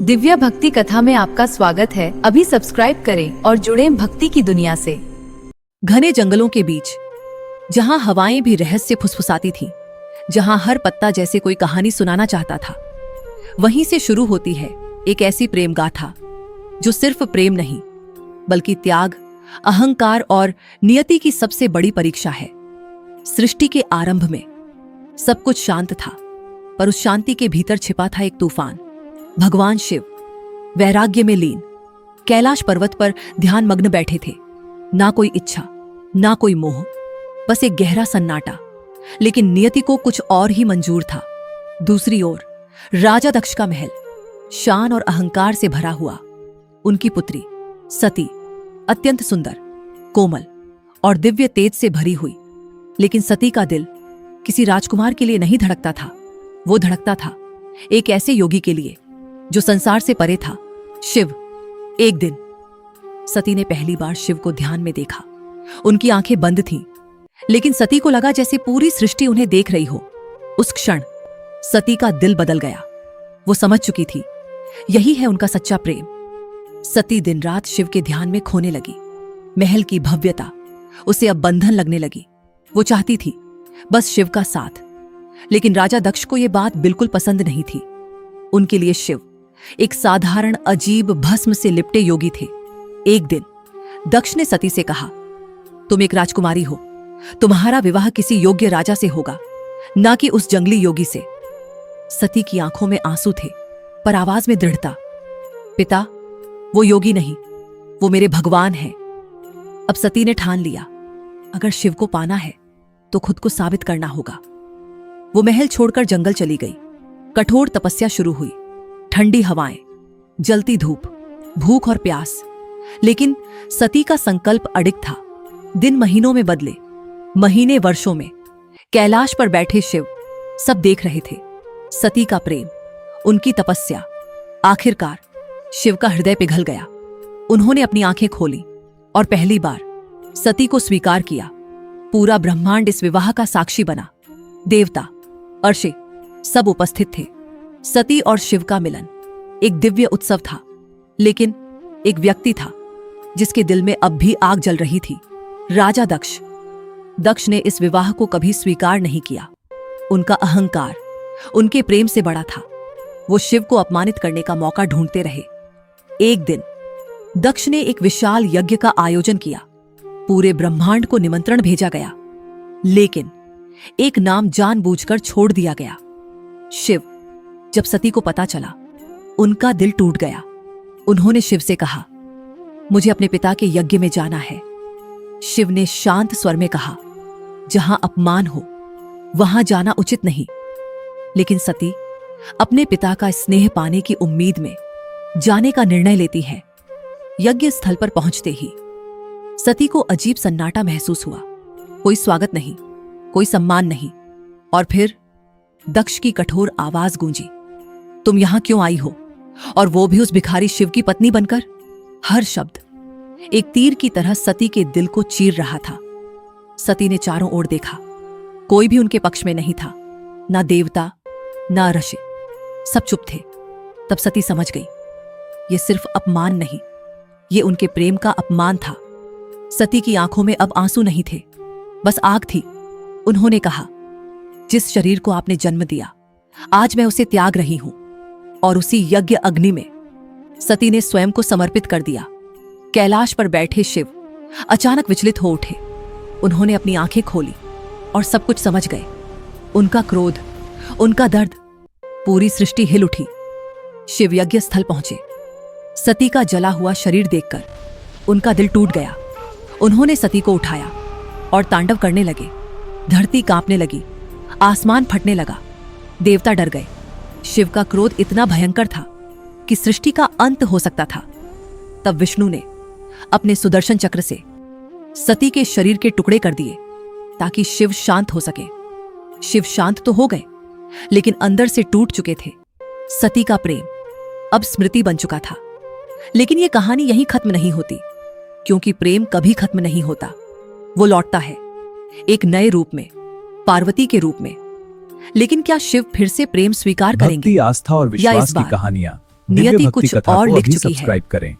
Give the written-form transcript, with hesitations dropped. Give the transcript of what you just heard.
दिव्या भक्ति कथा में आपका स्वागत है। अभी सब्सक्राइब करें और जुड़ें भक्ति की दुनिया से। घने जंगलों के बीच, जहां हवाएं भी रहस्य फुसफुसाती थीं, जहां हर पत्ता जैसे कोई कहानी सुनाना चाहता था, वहीं से शुरू होती है एक ऐसी प्रेम गाथा जो सिर्फ प्रेम नहीं बल्कि त्याग, अहंकार और नियति की सबसे बड़ी परीक्षा है। सृष्टि के आरंभ में सब कुछ शांत था, पर उस शांति के भीतर छिपा था एक तूफान। भगवान शिव वैराग्य में लीन कैलाश पर्वत पर ध्यान मग्न बैठे थे। ना कोई इच्छा, ना कोई मोह, बस एक गहरा सन्नाटा। लेकिन नियति को कुछ और ही मंजूर था। दूसरी ओर राजा दक्ष का महल शान और अहंकार से भरा हुआ। उनकी पुत्री सती अत्यंत सुंदर, कोमल और दिव्य तेज से भरी हुई। लेकिन सती का दिल किसी राजकुमार के लिए नहीं धड़कता था। वो धड़कता था एक ऐसे योगी के लिए जो संसार से परे था, शिव। एक दिन सती ने पहली बार शिव को ध्यान में देखा। उनकी आंखें बंद थीं, लेकिन सती को लगा जैसे पूरी सृष्टि उन्हें देख रही हो। उस क्षण सती का दिल बदल गया। वो समझ चुकी थी, यही है उनका सच्चा प्रेम। सती दिन रात शिव के ध्यान में खोने लगी। महल की भव्यता उसे अब बंधन लगने लगी। वो चाहती थी बस शिव का साथ। लेकिन राजा दक्ष को यह बात बिल्कुल पसंद नहीं थी। उनके लिए शिव एक साधारण अजीब भस्म से लिपटे योगी थे। एक दिन दक्ष ने सती से कहा, तुम एक राजकुमारी हो, तुम्हारा विवाह किसी योग्य राजा से होगा, ना कि उस जंगली योगी से। सती की आंखों में आंसू थे, पर आवाज में दृढ़ता। पिता, वो योगी नहीं, वो मेरे भगवान हैं। अब सती ने ठान लिया, अगर शिव को पाना है तो खुद को साबित करना होगा। वो महल छोड़कर जंगल चली गई। कठोर तपस्या शुरू हुई। ठंडी हवाएं, जलती धूप, भूख और प्यास। लेकिन सती का संकल्प अडिग था। दिन महीनों में बदले, महीने वर्षों में। कैलाश पर बैठे शिव सब देख रहे थे। सती का प्रेम, उनकी तपस्या। आखिरकार शिव का हृदय पिघल गया। उन्होंने अपनी आंखें खोली और पहली बार सती को स्वीकार किया। पूरा ब्रह्मांड इस विवाह का साक्षी बना। देवता, अर्षि सब उपस्थित थे। सती और शिव का मिलन एक दिव्य उत्सव था। लेकिन एक व्यक्ति था जिसके दिल में अब भी आग जल रही थी, राजा दक्ष। दक्ष ने इस विवाह को कभी स्वीकार नहीं किया। उनका अहंकार उनके प्रेम से बड़ा था। वो शिव को अपमानित करने का मौका ढूंढते रहे। एक दिन दक्ष ने एक विशाल यज्ञ का आयोजन किया। पूरे ब्रह्मांड को निमंत्रण भेजा गया, लेकिन एक नाम जानबूझकर छोड़ दिया गया, शिव। जब सती को पता चला, उनका दिल टूट गया। उन्होंने शिव से कहा, मुझे अपने पिता के यज्ञ में जाना है। शिव ने शांत स्वर में कहा, जहां अपमान हो वहां जाना उचित नहीं। लेकिन सती अपने पिता का स्नेह पाने की उम्मीद में जाने का निर्णय लेती है। यज्ञ स्थल पर पहुंचते ही सती को अजीब सन्नाटा महसूस हुआ। कोई स्वागत नहीं, कोई सम्मान नहीं। और फिर दक्ष की कठोर आवाज गूंजी, तुम यहां क्यों आई हो, और वो भी उस भिखारी शिव की पत्नी बनकर। हर शब्द एक तीर की तरह सती के दिल को चीर रहा था। सती ने चारों ओर देखा, कोई भी उनके पक्ष में नहीं था। ना देवता, ना ऋषि, सब चुप थे। तब सती समझ गई, ये सिर्फ अपमान नहीं, ये उनके प्रेम का अपमान था। सती की आंखों में अब आंसू नहीं थे, बस आग थी। उन्होंने कहा, जिस शरीर को आपने जन्म दिया, आज मैं उसे त्याग रही हूं। और उसी यज्ञ अग्नि में सती ने स्वयं को समर्पित कर दिया। कैलाश पर बैठे शिव अचानक विचलित हो उठे। उन्होंने अपनी आंखें खोली और सब कुछ समझ गए। उनका क्रोध, उनका दर्द, पूरी सृष्टि हिल उठी। शिव यज्ञ स्थल पहुंचे। सती का जला हुआ शरीर देखकर उनका दिल टूट गया। उन्होंने सती को उठाया और तांडव करने लगे। धरती कांपने लगी, आसमान फटने लगा। देवता डर गए। शिव का क्रोध इतना भयंकर था कि सृष्टि का अंत हो सकता था। तब विष्णु ने अपने सुदर्शन चक्र से सती के शरीर के टुकड़े कर दिए ताकि शिव शांत हो सके। शिव शांत तो हो गए, लेकिन अंदर से टूट चुके थे। सती का प्रेम अब स्मृति बन चुका था। लेकिन यह कहानी यहीं खत्म नहीं होती, क्योंकि प्रेम कभी खत्म नहीं होता। वो लौटता है एक नए रूप में, पार्वती के रूप में। लेकिन क्या शिव फिर से प्रेम स्वीकार करेंगे? भक्ति, आस्था और विश्वास की कहानियां नियति दिव्य भक्ति कुछ कथा और को लिख अभी चुकी है। सब्सक्राइब करें।